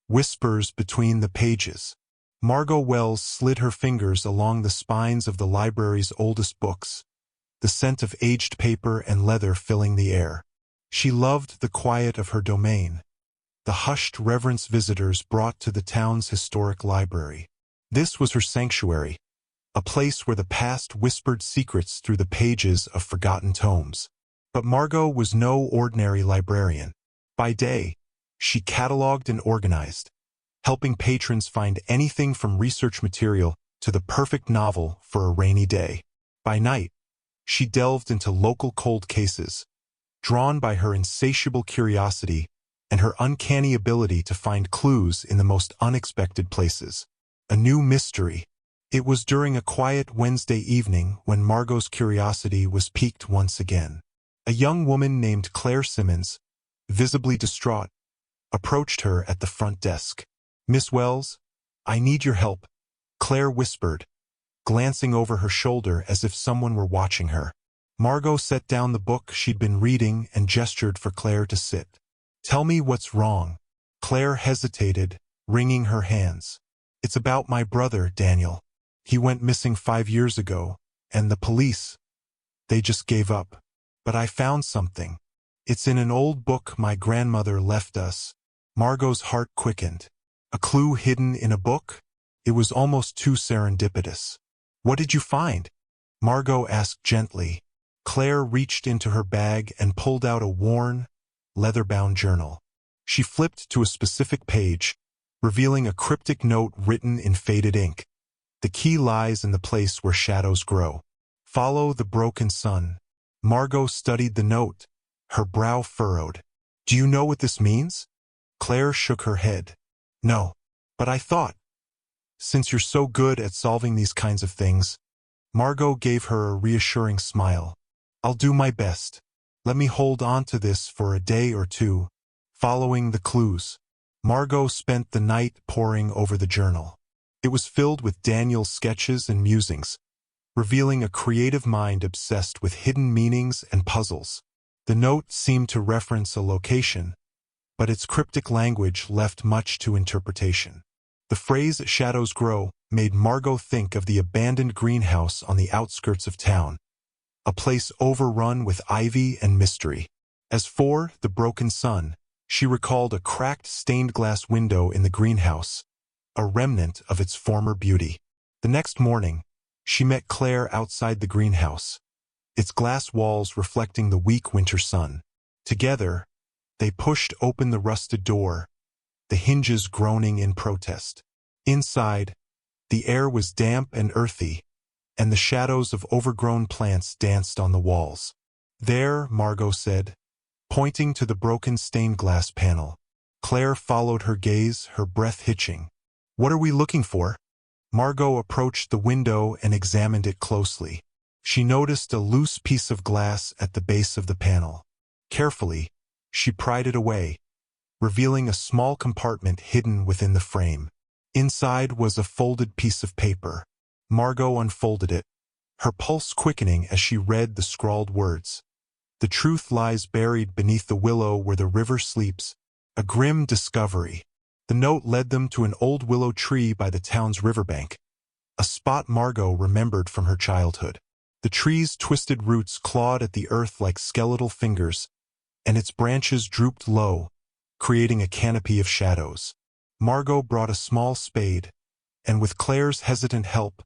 whispers between the pages. Margot Wells slid her fingers along the spines of the library's oldest books, the scent of aged paper and leather filling the air. She loved the quiet of her domain, the hushed reverence visitors brought to the town's historic library. This was her sanctuary, a place where the past whispered secrets through the pages of forgotten tomes. But Margot was no ordinary librarian. By day, she cataloged and organized, helping patrons find anything from research material to the perfect novel for a rainy day. By night, she delved into local cold cases, drawn by her insatiable curiosity and her uncanny ability to find clues in the most unexpected places. A new mystery. It was during a quiet Wednesday evening when Margot's curiosity was piqued once again. A young woman named Claire Simmons, visibly distraught, approached her at the front desk. "Miss Wells, I need your help," Claire whispered, glancing over her shoulder as if someone were watching her. Margot set down the book she'd been reading and gestured for Claire to sit. "Tell me what's wrong." Claire hesitated, wringing her hands. "It's about my brother, Daniel. He went missing 5 years ago, and the police, they just gave up. But I found something. It's in an old book my grandmother left us." Margot's heart quickened. A clue hidden in a book? It was almost too serendipitous. "What did you find?" Margot asked gently. Claire reached into her bag and pulled out a worn, leather-bound journal. She flipped to a specific page, revealing a cryptic note written in faded ink. "The key lies in the place where shadows grow. Follow the broken sun." Margot studied the note, her brow furrowed. "Do you know what this means?" Claire shook her head. "No, but I thought, since you're so good at solving these kinds of things." Margot gave her a reassuring smile. "I'll do my best. Let me hold on to this for a day or two." Following the clues, Margot spent the night poring over the journal. It was filled with Daniel's sketches and musings, revealing a creative mind obsessed with hidden meanings and puzzles. The note seemed to reference a location, but its cryptic language left much to interpretation. The phrase "shadows grow" made Margot think of the abandoned greenhouse on the outskirts of town, a place overrun with ivy and mystery. As for the broken sun, she recalled a cracked stained-glass window in the greenhouse, a remnant of its former beauty. The next morning, she met Claire outside the greenhouse, its glass walls reflecting the weak winter sun. Together, they pushed open the rusted door, the hinges groaning in protest. Inside, the air was damp and earthy, and the shadows of overgrown plants danced on the walls. "There," Margot said, pointing to the broken stained glass panel. Claire followed her gaze, her breath hitching. "What are we looking for?" Margot approached the window and examined it closely. She noticed a loose piece of glass at the base of the panel. Carefully, she pried it away, revealing a small compartment hidden within the frame. Inside was a folded piece of paper. Margot unfolded it, her pulse quickening as she read the scrawled words. "The truth lies buried beneath the willow where the river sleeps. A grim discovery." The note led them to an old willow tree by the town's riverbank, a spot Margot remembered from her childhood. The tree's twisted roots clawed at the earth like skeletal fingers, and its branches drooped low, creating a canopy of shadows. Margot brought a small spade, and with Claire's hesitant help,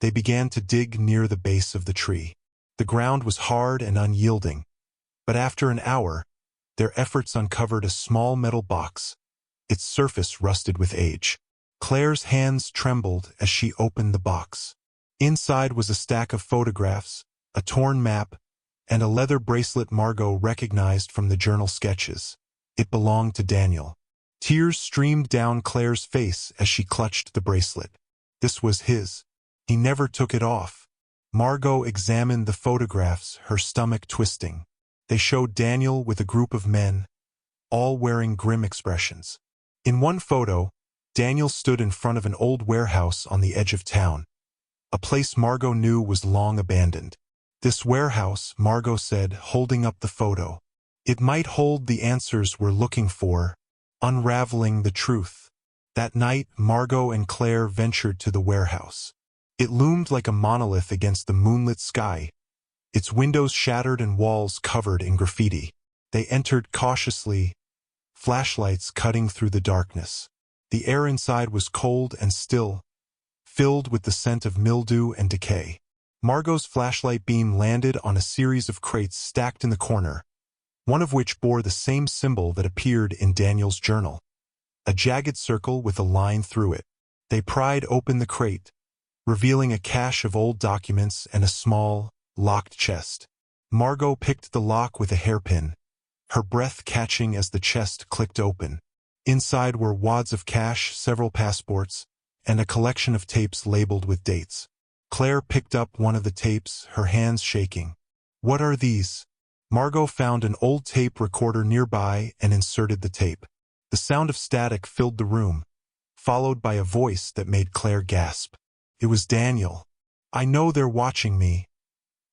they began to dig near the base of the tree. The ground was hard and unyielding, but after an hour, their efforts uncovered a small metal box, its surface rusted with age. Claire's hands trembled as she opened the box. Inside was a stack of photographs, a torn map, and a leather bracelet Margot recognized from the journal sketches. It belonged to Daniel. Tears streamed down Claire's face as she clutched the bracelet. This was his. He never took it off. Margot examined the photographs, her stomach twisting. They showed Daniel with a group of men, all wearing grim expressions. In one photo, Daniel stood in front of an old warehouse on the edge of town, a place Margot knew was long abandoned. "This warehouse," Margot said, holding up the photo. "It might hold the answers we're looking for, unraveling the truth." That night, Margot and Claire ventured to the warehouse. It loomed like a monolith against the moonlit sky, its windows shattered and walls covered in graffiti. They entered cautiously, flashlights cutting through the darkness. The air inside was cold and still, filled with the scent of mildew and decay. Margot's flashlight beam landed on a series of crates stacked in the corner, one of which bore the same symbol that appeared in Daniel's journal, a jagged circle with a line through it. They pried open the crate, revealing a cache of old documents and a small, locked chest. Margot picked the lock with a hairpin, her breath catching as the chest clicked open. Inside were wads of cash, several passports, and a collection of tapes labeled with dates. Claire picked up one of the tapes, her hands shaking. "What are these?" Margot found an old tape recorder nearby and inserted the tape. The sound of static filled the room, followed by a voice that made Claire gasp. It was Daniel. "I know they're watching me,"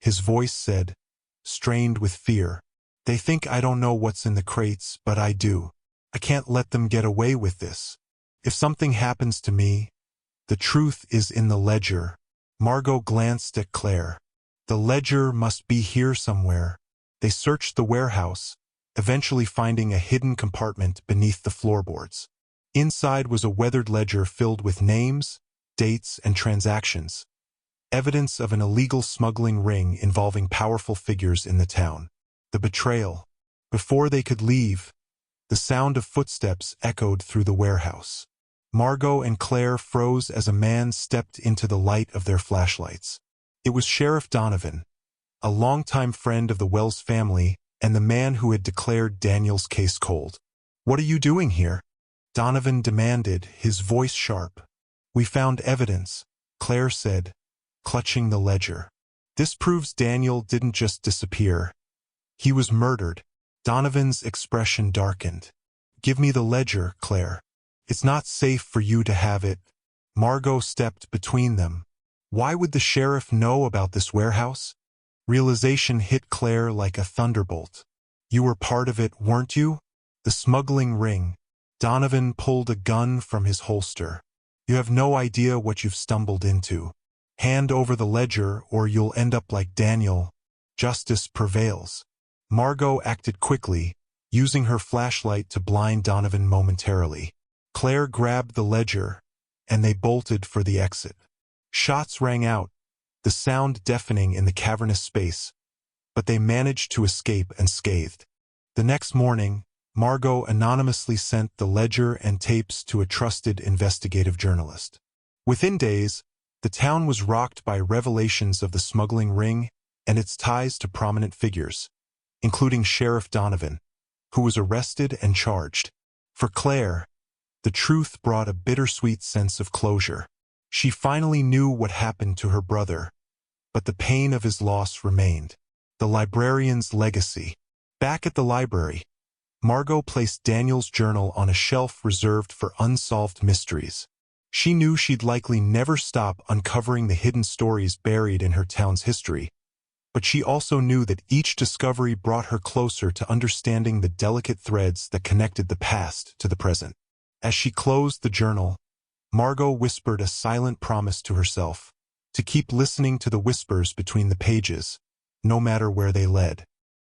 his voice said, strained with fear. "They think I don't know what's in the crates, but I do. I can't let them get away with this. If something happens to me, the truth is in the ledger." Margot glanced at Claire. "The ledger must be here somewhere." They searched the warehouse, eventually finding a hidden compartment beneath the floorboards. Inside was a weathered ledger filled with names, dates, and transactions, evidence of an illegal smuggling ring involving powerful figures in the town. The betrayal. Before they could leave, the sound of footsteps echoed through the warehouse. Margot and Claire froze as a man stepped into the light of their flashlights. It was Sheriff Donovan, a longtime friend of the Wells family and the man who had declared Daniel's case cold. "What are you doing here?" Donovan demanded, his voice sharp. "We found evidence," Claire said, clutching the ledger. "This proves Daniel didn't just disappear. He was murdered." Donovan's expression darkened. "Give me the ledger, Claire. It's not safe for you to have it." Margot stepped between them. Why would the sheriff know about this warehouse? Realization hit Claire like a thunderbolt. "You were part of it, weren't you? The smuggling ring." Donovan pulled a gun from his holster. "You have no idea what you've stumbled into. Hand over the ledger or you'll end up like Daniel. Justice prevails." Margot acted quickly, using her flashlight to blind Donovan momentarily. Claire grabbed the ledger, and they bolted for the exit. Shots rang out, the sound deafening in the cavernous space, but they managed to escape unscathed. The next morning, Margot anonymously sent the ledger and tapes to a trusted investigative journalist. Within days, the town was rocked by revelations of the smuggling ring and its ties to prominent figures, including Sheriff Donovan, who was arrested and charged. For Claire, the truth brought a bittersweet sense of closure. She finally knew what happened to her brother, but the pain of his loss remained. The librarian's legacy. Back at the library, Margot placed Daniel's journal on a shelf reserved for unsolved mysteries. She knew she'd likely never stop uncovering the hidden stories buried in her town's history, but she also knew that each discovery brought her closer to understanding the delicate threads that connected the past to the present. As she closed the journal, Margot whispered a silent promise to herself, to keep listening to the whispers between the pages, no matter where they led.